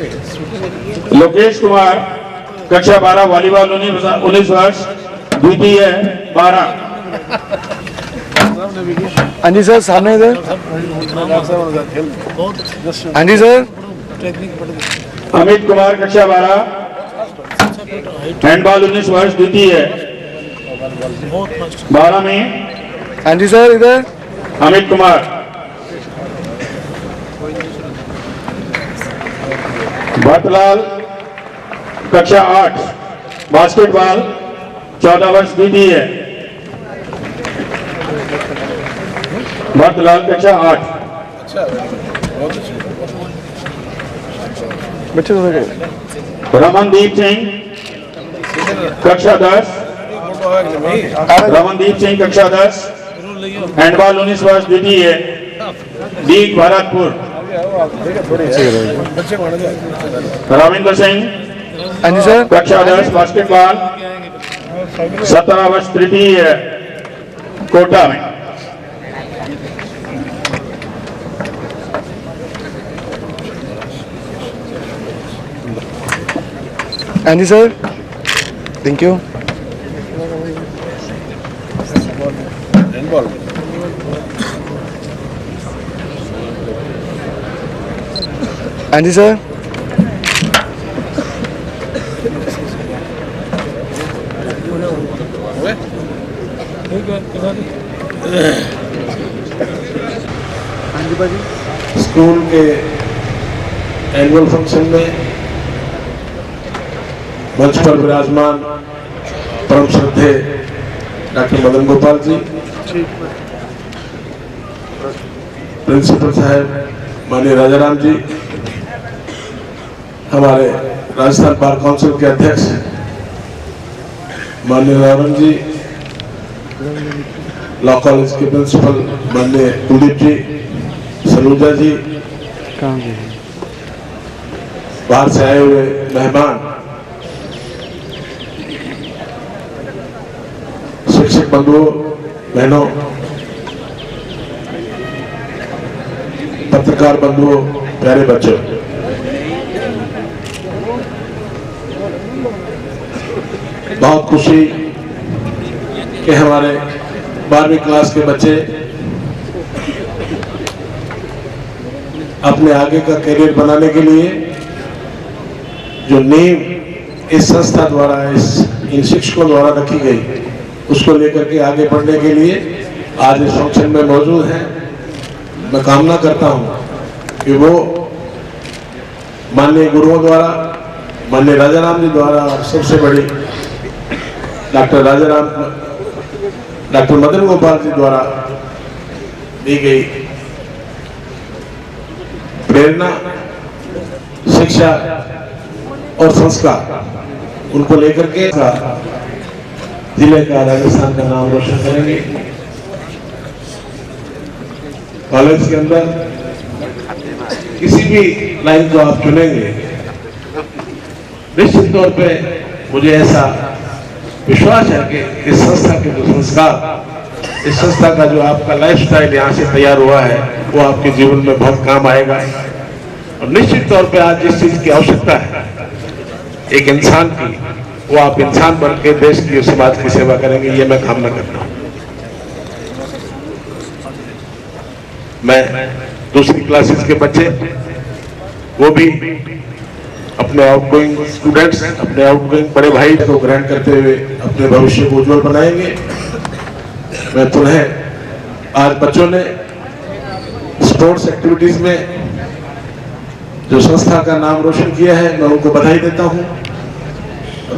लोकेश कुमार कक्षा 12 वॉलीबॉल 19 वर्ष द्वितीय 12। हाँ जी सर, सामने इधर। हाँ जी सर। अमित कुमार कक्षा 12 हैंडबॉल 19 वर्ष द्वितीय 12 में। हाँ जी सर, इधर। अमित कुमार। भट्टलाल कक्षा 8 बास्केटबॉल 14 वर्ष द्वितीय। भट्टलाल कक्षा 8। बच्चे रमनदीप सिंह कक्षा 10। रमनदीप सिंह कक्षा 10 हैंडबॉल 19 वर्ष द्वितीय दीग भरतपुर। रविंद्र सिंह हाँ जी सर। कक्षा 10 बास्केटबॉल 17 वर्ष तृतीय कोटा में। हाँ जी सर, थैंक यू। हाँ जी सर। स्कूल के एनुअल फंक्शन में मंच पर विराजमान परम श्रद्धेय डॉक्टर मदन गोपाल जी, प्रिंसिपल साहब माननीय राजाराम जी, हमारे राजस्थान बार काउंसिल के अध्यक्ष माननीय रावण जी, लॉ कॉलेज के प्रिंसिपल माननीय कुलदीप जी, सलूजा जी, बाहर से आए हुए मेहमान, शिक्षक बंधुओं, बहनों, पत्रकार बंधुओं, प्यारे बच्चों, बहुत खुशी कि हमारे 12वीं क्लास के बच्चे अपने आगे का करियर बनाने के लिए जो नींव इस संस्था द्वारा इन शिक्षकों द्वारा रखी गई उसको लेकर के आगे बढ़ने के लिए आज इस फंक्शन में मौजूद हैं। मैं कामना करता हूं कि वो माननीय गुरुओं द्वारा, माननीय राजाराम जी द्वारा और सबसे बड़ी डॉक्टर मदन गोपाल जी द्वारा दी गई प्रेरणा, शिक्षा और संस्कार उनको लेकर के जिले का, राजस्थान का नाम रोशन करेंगे। कॉलेज के अंदर किसी भी लाइन को आप चुनेंगे, निश्चित तौर पे मुझे ऐसा विश्वास है कि इस संस्था के जो संस्कार, इस संस्था का जो आपका लाइफस्टाइल यहाँ से तैयार हुआ है वो आपके जीवन में बहुत काम आएगा। और निश्चित तौर पे आज जिस चीज की आवश्यकता है एक इंसान की, वो आप इंसान बन के देश की और समाज की सेवा करेंगे, ये मैं कामना करता हूँ। मैं दूसरी क्लासेस के बच्चे, वो भी अपने आउटगोइंग स्टूडेंट्स, अपने आउटगोइंग बड़े भाई को ग्रहण करते हुए अपने भविष्य को उज्जवल बनाएंगे। मैं पुनः आज बच्चों ने स्पोर्ट्स एक्टिविटीज में जो संस्था का नाम रोशन किया है, मैं उनको बधाई देता हूं।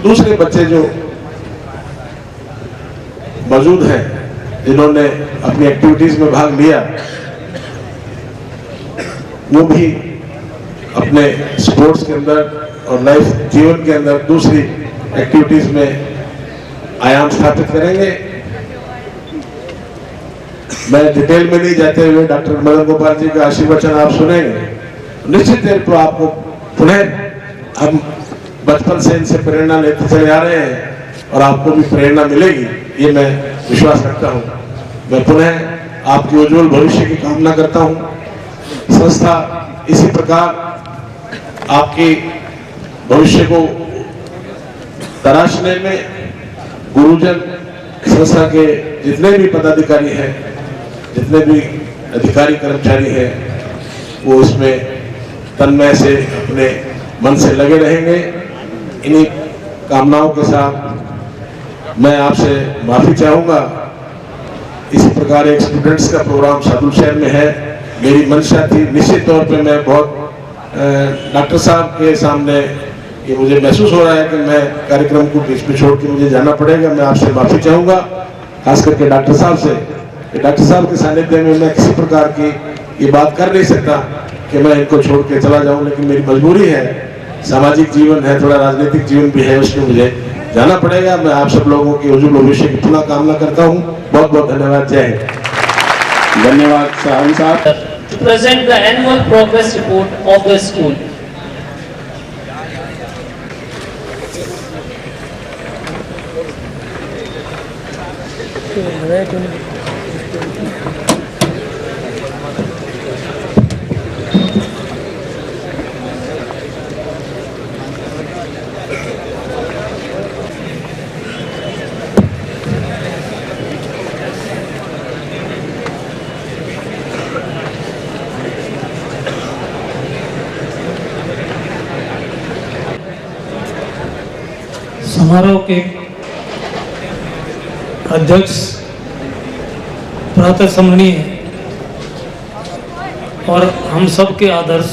दूसरे बच्चे जो मौजूद हैं, जिन्होंने अपनी एक्टिविटीज में भाग लिया, वो भी अपने स्पोर्ट्स के अंदर और लाइफ जीवन के अंदर दूसरी एक्टिविटीज में आयाम स्थापित करेंगे। मैं डिटेल में नहीं जाते हुए डॉक्टर मदन गोपाल जी का आशीर्वचन आप सुनेंगे। निश्चित देर पर आपको पुनः हम बचपन से इनसे प्रेरणा लेते चले आ रहे हैं और आपको भी प्रेरणा मिलेगी, ये मैं विश्वास रखता हूँ। मैं पुनः आपके उज्जवल भविष्य की कामना करता हूँ। संस्था इसी प्रकार आपके भविष्य को तराशने में गुरुजन संस्था के जितने भी पदाधिकारी हैं, जितने भी अधिकारी कर्मचारी हैं, वो इसमें तन्मय से अपने मन से लगे रहेंगे। इन्हीं कामनाओं के साथ मैं आपसे माफी चाहूंगा। इसी प्रकार एक स्टूडेंट्स का प्रोग्राम सादुल शहर में है, मेरी मंशा थी, निश्चित तौर पे मैं बहुत डॉक्टर साहब के सामने ये मुझे महसूस हो रहा है कि मैं कार्यक्रम को बीच में छोड़ के मुझे जाना पड़ेगा। मैं आपसे माफी चाहूंगा, खास करके डॉक्टर साहब से। डॉक्टर साहब के सानिध्य में मैं किसी प्रकार की ये बात कर नहीं सकता कि मैं इनको छोड़ के चला जाऊं, लेकिन मेरी मजबूरी है, सामाजिक जीवन है, थोड़ा राजनीतिक जीवन भी है, उसमें मुझे जाना पड़ेगा। मैं आप सब लोगों के उज्जवल भविष्य की पुनः कामना करता हूँ। बहुत बहुत धन्यवाद। जय हिंद। धन्यवाद साहब साहब। To present the annual progress report of the school. समारोह के अध्यक्ष प्रातः स्मरणीय और हम सब के आदर्श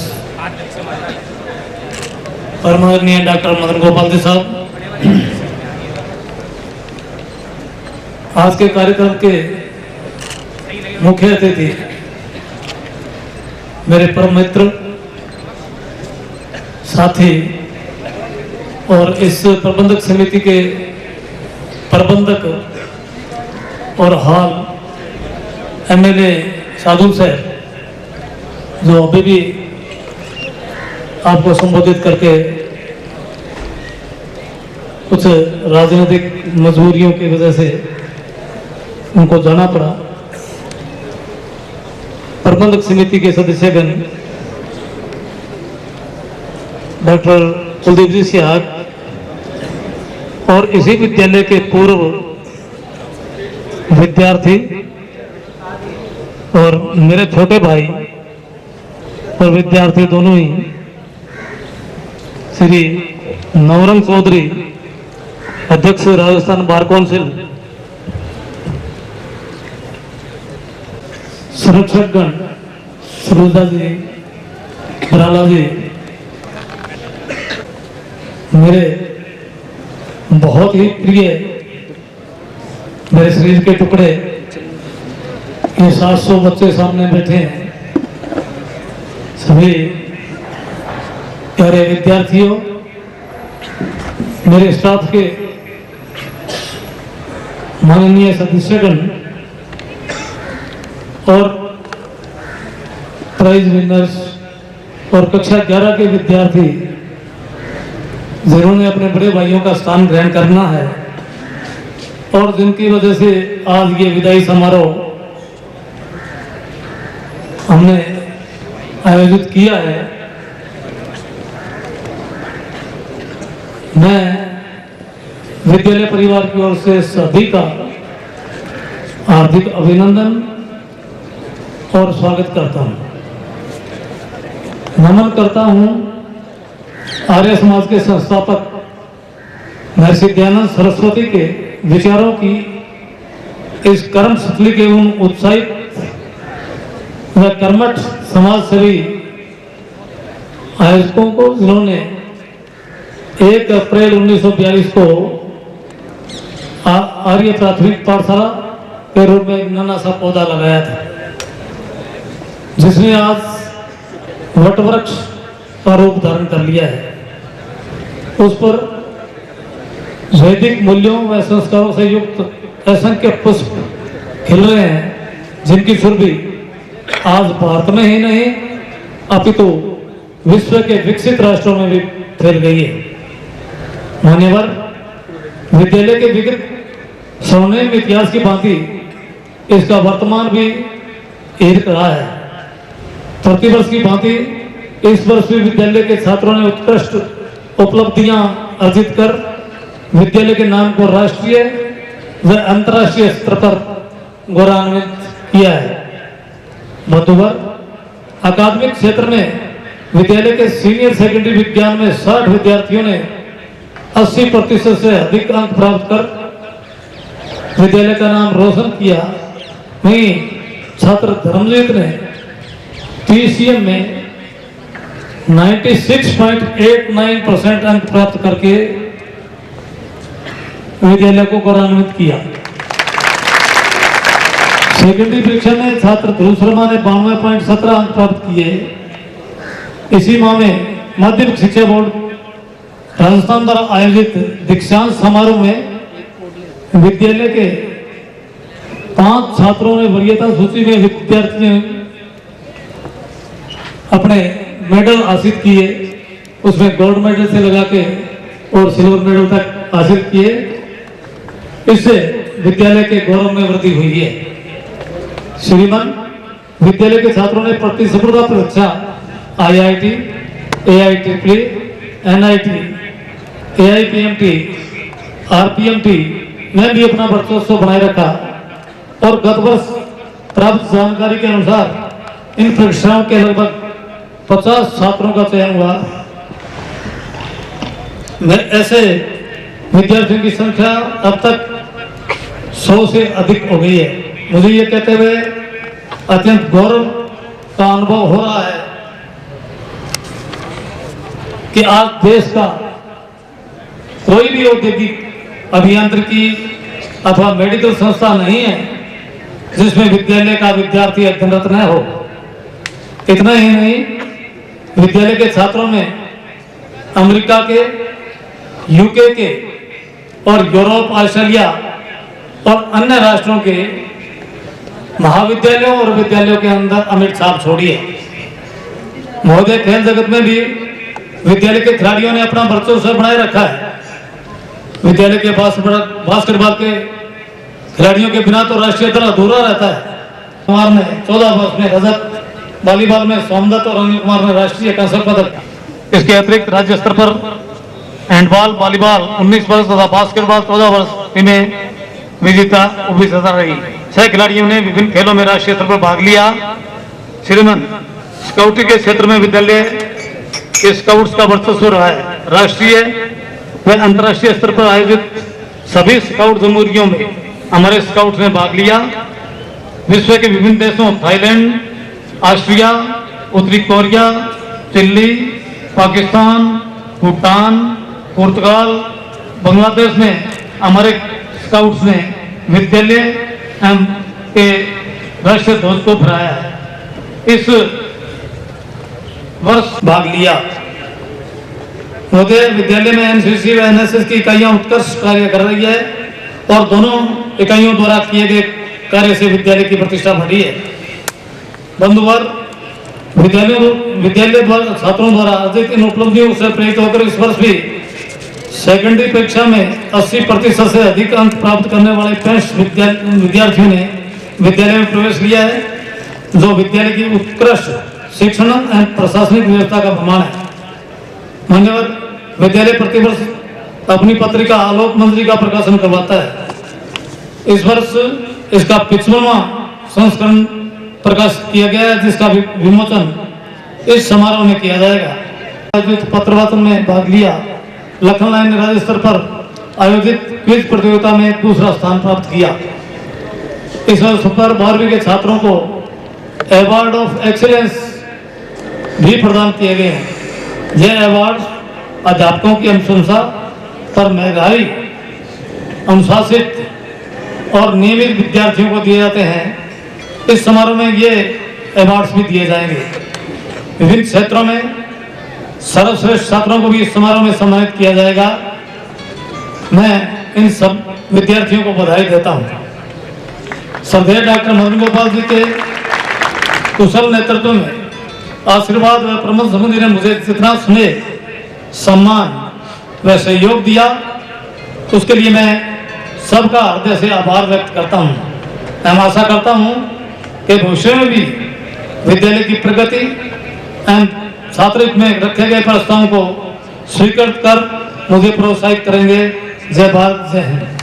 परमादरणीय डॉक्टर मदन गोपाल जी साहब, आज के कार्यक्रम के मुख्य अतिथि मेरे परम मित्र साथी और इस प्रबंधक समिति के प्रबंधक और हाल एमएलए साधु सर, जो अभी भी आपको संबोधित करके कुछ राजनीतिक मजबूरियों की वजह से उनको जाना पड़ा। प्रबंधक समिति के सदस्यगण डॉक्टर कुलदीप जी सिहाग और इसी विद्यालय के पूर्व विद्यार्थी और मेरे छोटे भाई और विद्यार्थी दोनों ही, श्री नवरंग चौधरी अध्यक्ष राजस्थान बार काउंसिल, संरक्षकगण सरोजा जी, बराला जी, मेरे बहुत ही प्रिय मेरे शरीर के टुकड़े, ये 700 बच्चे सामने बैठे हैं, सभी प्यारे विद्यार्थियों, मेरे स्टाफ के माननीय सदस्यगण और प्राइज विनर्स और कक्षा 11 के विद्यार्थी जिन्होंने अपने बड़े भाइयों का स्थान ग्रहण करना है और जिनकी वजह से आज ये विदाई समारोह हमने आयोजित किया है, मैं विद्यालय परिवार की ओर से सभी का हार्दिक अभिनंदन और स्वागत करता हूं, नमन करता हूं आर्य समाज के संस्थापक महर्षि दयानंद सरस्वती के विचारों की इस कर्म शक्ति के उन उत्साहित व कर्मठ समाज सेवी आयोजकों को, जिन्होंने 1 अप्रैल 1942 को आर्य प्राथमिक पाठशाला के रूप में एक नन्हा सा पौधा लगाया था, जिसने आज वटवृक्ष का रूप धारण कर लिया है। उस पर वैदिक मूल्यों व संस्कारों से युक्त असंख्य पुष्प खिल रहे हैं, जिनकी सुरभि आज भारत में ही नहीं अपितु विश्व के विकसित राष्ट्रों में भी फैल गई है। मान्यवर, विद्यालय के विकृत स्वर्णिम इतिहास की भांति इसका वर्तमान भी एक रहा है। प्रतिवर्ष की भांति इस वर्ष भी विद्यालय के छात्रों ने उत्कृष्ट उपलब्धियां अर्जित कर विद्यालय के नाम को राष्ट्रीय व अंतर्राष्ट्रीय स्तर पर गौरवान्वित किया है। बंधुवर, अकादमिक क्षेत्र में विद्यालय के सीनियर सेकेंडरी विज्ञान में 60 विद्यार्थियों ने 80% से अधिक अंक प्राप्त कर विद्यालय का नाम रोशन किया। वहीं छात्र धर्मजीत ने पीसीएम में 96.89% अंक प्राप्त करके विद्यालय को गौरवान्वित किया। सेकेंडरी परीक्षा में छात्र ध्रुव शर्मा ने 92.17 अंक प्राप्त किए। इसी माह में माध्यमिक शिक्षा बोर्ड राजस्थान द्वारा आयोजित दीक्षांत समारोह में विद्यालय के 5 छात्रों ने वरीयता सूची में विद्यार्थियों अपने मेडल हासिल किए। उसमें गोल्ड मेडल से लगा के और सिल्वर मेडल तक हासिल किए। इससे विद्यालय के गौरव में वृद्धि हुई है। श्रीमान, विद्यालय के छात्रों ने प्रतिस्पर्धा परीक्षा आईआईटी, एआईट्रिपल, एनआईटी, एआईपीएमटी, आरपीएमटी में भी अपना वर्चस्व बनाए रखा और गत वर्ष प्राप्त जानकारी के अनुसार इन परीक्षाओं के लगभग 50 छात्रों का चयन हुआ। ऐसे विद्यार्थियों की संख्या अब तक 100 से अधिक हो गई है। मुझे ये कहते हुए अत्यंत गौरव का अनुभव हो रहा है कि आज देश का कोई भी औद्योगिक अभियांत्रिकी अथवा मेडिकल संस्था नहीं है जिसमें विद्यालय का विद्यार्थी अध्ययनरत न हो। इतना ही नहीं, विद्यालय के छात्रों में अमेरिका के, यूके के और यूरोप, ऑस्ट्रेलिया और अन्य राष्ट्रों के महाविद्यालयों और विद्यालयों के अंदर अमिट छाप छोड़ी है। महोदय, खेल जगत में भी विद्यालय के खिलाड़ियों ने अपना वर्चस्व बनाए रखा है। विद्यालय के बास्केटबॉल के खिलाड़ियों के बिना तो राष्ट्रीय दल अधूरा रहता है। कुमार ने 14 वर्ष में रजत, वॉलीबॉल में सोमदत्त और अनिल कुमार ने राष्ट्रीय कांस्य पदक। इसके अतिरिक्त राज्य स्तर पर हैंडबॉल, वॉलीबॉल 19 वर्ष तथा बास्केटबॉल 14 वर्ष में विजेता उपविजेता रही। 6 खिलाड़ियों ने विभिन्न खेलों में राष्ट्रीय स्तर पर भाग लिया। श्रीमान, स्काउटिंग के क्षेत्र में विद्यालय के स्काउट्स का वर्चस्व रहा है। राष्ट्रीय व अंतर्राष्ट्रीय स्तर पर आयोजित सभी स्काउट जमहूरियों में हमारे स्काउट्स ने भाग लिया। विश्व के विभिन्न देशों थाईलैंड, ऑस्ट्रिया, उत्तरी कोरिया, चिली, पाकिस्तान, भूटान, पुर्तगाल, बांग्लादेश में हमारे स्काउट्स ने विद्यालय के राष्ट्रीय ध्वज को फहराया है। इस वर्ष भाग लिया। महोदय, विद्यालय में एनसीसी व एनएसएस की इकाइयां उत्कृष्ट कार्य कर रही है और दोनों इकाइयों द्वारा किए गए कार्य से विद्यालय की प्रतिष्ठा बढ़ी है। बंधुवर, विद्यालय द्वारा छात्रों द्वारा अर्जित इन उपलब्धियों से प्रेरित होकर इस वर्ष भी सेकेंडरी परीक्षा में 80% से अधिक अंक प्राप्त करने वाले 65 विद्यार्थियों ने विद्यालय में प्रवेश लिया है, जो विद्यालय की उत्कृष्ट शिक्षण एवं प्रशासनिक व्यवस्था का प्रमाण है। मान्यवर, विद्यालय प्रतिवर्ष अपनी पत्रिका आलोक मंजरी का प्रकाशन करवाता है। इस वर्ष इसका 55वां संस्करण प्रकाशित किया गया है, जिसका विमोचन इस समारोह में किया जाएगा। आयोजित पत्रवाचन में भाग लिया। लखन लाइन ने राज्य स्तर पर आयोजित क्विज प्रतियोगिता में दूसरा स्थान प्राप्त किया। इस वर्ष पर 12वीं के छात्रों को अवार्ड ऑफ एक्सीलेंस भी प्रदान किए गए हैं। यह अवार्ड अध्यापकों की अनुशंसा पर मेधावी, अनुशासित और नियमित विद्यार्थियों को दिए जाते हैं। इस समारोह में ये अवार्ड्स भी दिए जाएंगे। विभिन्न क्षेत्रों में सर्वश्रेष्ठ छात्रों को भी इस समारोह में सम्मानित किया जाएगा। मैं इन सब विद्यार्थियों को बधाई देता हूँ। श्रद्धेय डॉक्टर मदन गोपाल जी के कुशल नेतृत्व में आशीर्वाद व प्रमोद समिति ने मुझे जितना स्नेह, सम्मान व सहयोग दिया, उसके लिए मैं सबका हृदय से आभार व्यक्त करता हूँ। मैं आशा करता हूँ कि भविष्य में भी विद्यालय की प्रगति एवं छात्रहित में रखे गए प्रस्तावों को स्वीकृत कर मुझे प्रोत्साहित करेंगे। जय भारत, जय हिंद।